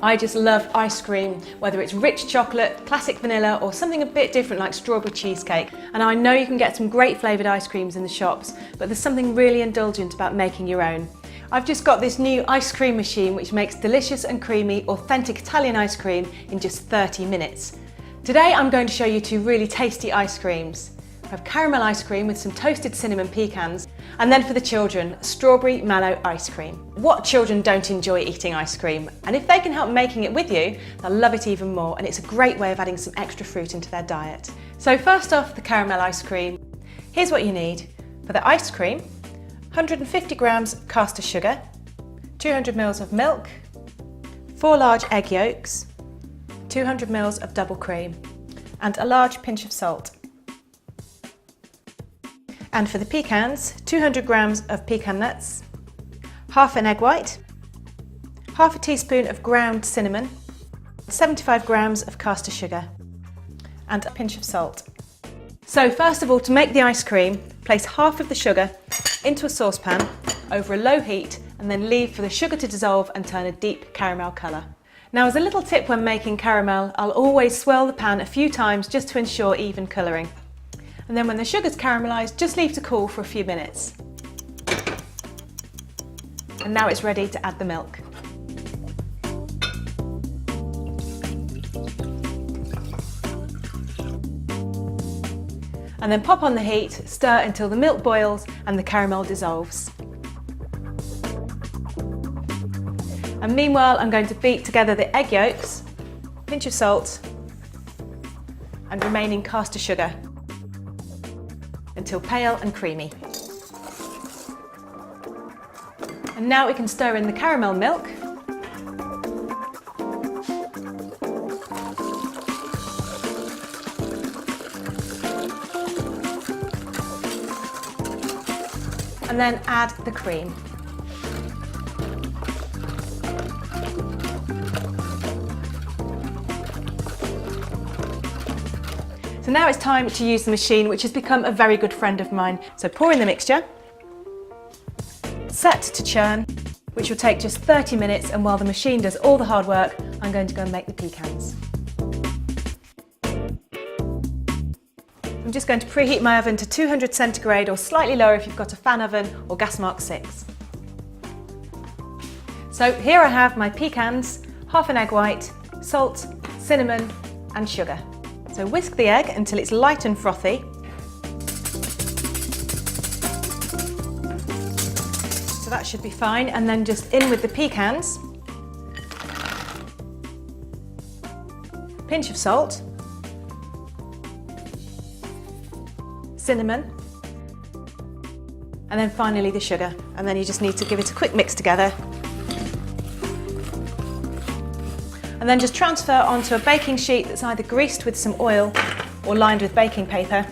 I just love ice cream, whether it's rich chocolate, classic vanilla, or something a bit different like strawberry cheesecake. And I know you can get some great flavoured ice creams in the shops, but there's something really indulgent about making your own. I've just got this new ice cream machine which makes delicious and creamy, authentic Italian ice cream in just 30 minutes. Today I'm going to show you two really tasty ice creams. I have caramel ice cream with some toasted cinnamon pecans, and then for the children, strawberry mallow ice cream. What children don't enjoy eating ice cream? And if they can help making it with you, they'll love it even more, and it's a great way of adding some extra fruit into their diet. So first off, the caramel ice cream. Here's what you need. For the ice cream, 150 grams caster sugar, 200 ml of milk, 4 large egg yolks, 200 ml of double cream, and a large pinch of salt. And for the pecans, 200 grams of pecan nuts, half an egg white, half a teaspoon of ground cinnamon, 75 grams of caster sugar, and a pinch of salt. So first of all, to make the ice cream, place half of the sugar into a saucepan over a low heat and then leave for the sugar to dissolve and turn a deep caramel colour. Now, as a little tip when making caramel, I'll always swirl the pan a few times just to ensure even colouring. And then when the sugar's caramelised, just leave to cool for a few minutes. And now it's ready to add the milk. And then pop on the heat, stir until the milk boils and the caramel dissolves. And meanwhile, I'm going to beat together the egg yolks, pinch of salt, and remaining caster sugar until pale and creamy. And now we can stir in the caramel milk. And then add the cream. So now it's time to use the machine, which has become a very good friend of mine. So pour in the mixture, set to churn, which will take just 30 minutes, and while the machine does all the hard work, I'm going to go and make the pecans. I'm just going to preheat my oven to 200 centigrade or slightly lower if you've got a fan oven or gas mark 6. So here I have my pecans, half an egg white, salt, cinnamon and sugar. So whisk the egg until it's light and frothy. So that should be fine, and then just in with the pecans. Pinch of salt. Cinnamon. And then finally the sugar. And then you just need to give it a quick mix together. And then just transfer onto a baking sheet that's either greased with some oil or lined with baking paper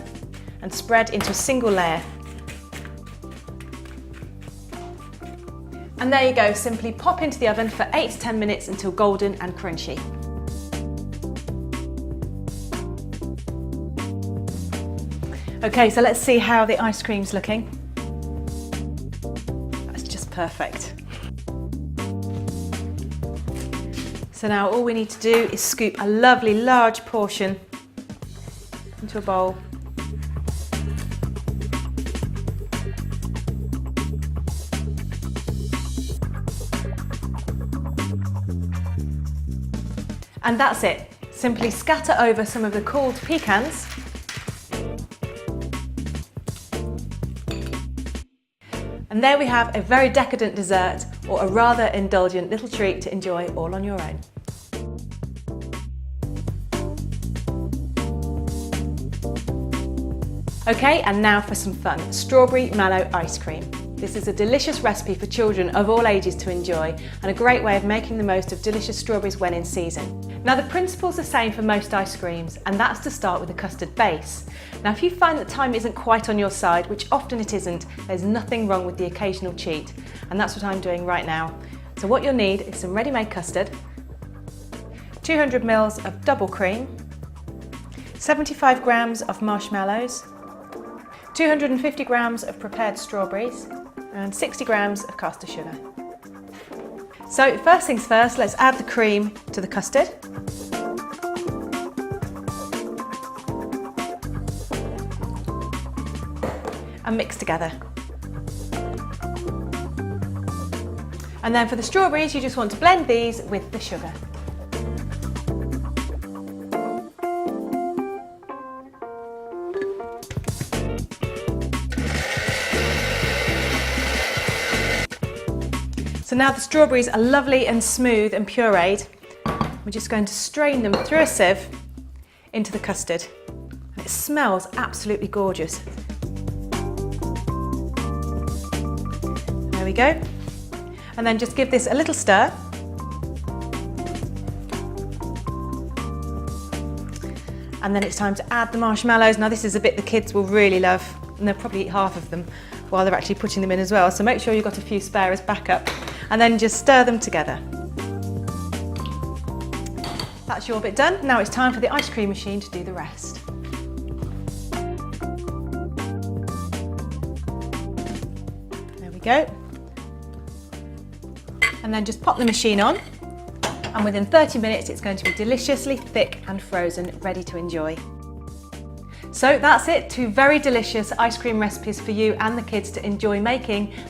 and spread into a single layer. And there you go, simply pop into the oven for 8 to 10 minutes until golden and crunchy. Okay, so let's see how the ice cream's looking. That's just perfect. So now all we need to do is scoop a lovely large portion into a bowl. And that's it. Simply scatter over some of the cooled pecans. And there we have a very decadent dessert, or a rather indulgent little treat to enjoy all on your own. Okay, and now for some fun. Strawberry mallow ice cream. This is a delicious recipe for children of all ages to enjoy, and a great way of making the most of delicious strawberries when in season. Now, the principle's the same for most ice creams, and that's to start with a custard base. Now, if you find that time isn't quite on your side, which often it isn't, there's nothing wrong with the occasional cheat, and that's what I'm doing right now. So what you'll need is some ready-made custard, 200 ml of double cream, 75 grams of marshmallows, 250 grams of prepared strawberries, and 60 grams of caster sugar. So first things first, let's add the cream to the custard. And mix together. And then for the strawberries, you just want to blend these with the sugar. So now the strawberries are lovely and smooth and pureed. We're just going to strain them through a sieve into the custard. And it smells absolutely gorgeous. There we go. And then just give this a little stir. And then it's time to add the marshmallows. Now this is a bit the kids will really love, and they'll probably eat half of them while they're actually putting them in as well. So make sure you've got a few spare as backup, and then just stir them together. That's your bit done. Now it's time for the ice cream machine to do the rest. There we go. And then just pop the machine on, and within 30 minutes it's going to be deliciously thick and frozen, ready to enjoy. So that's it, 2 very delicious ice cream recipes for you and the kids to enjoy making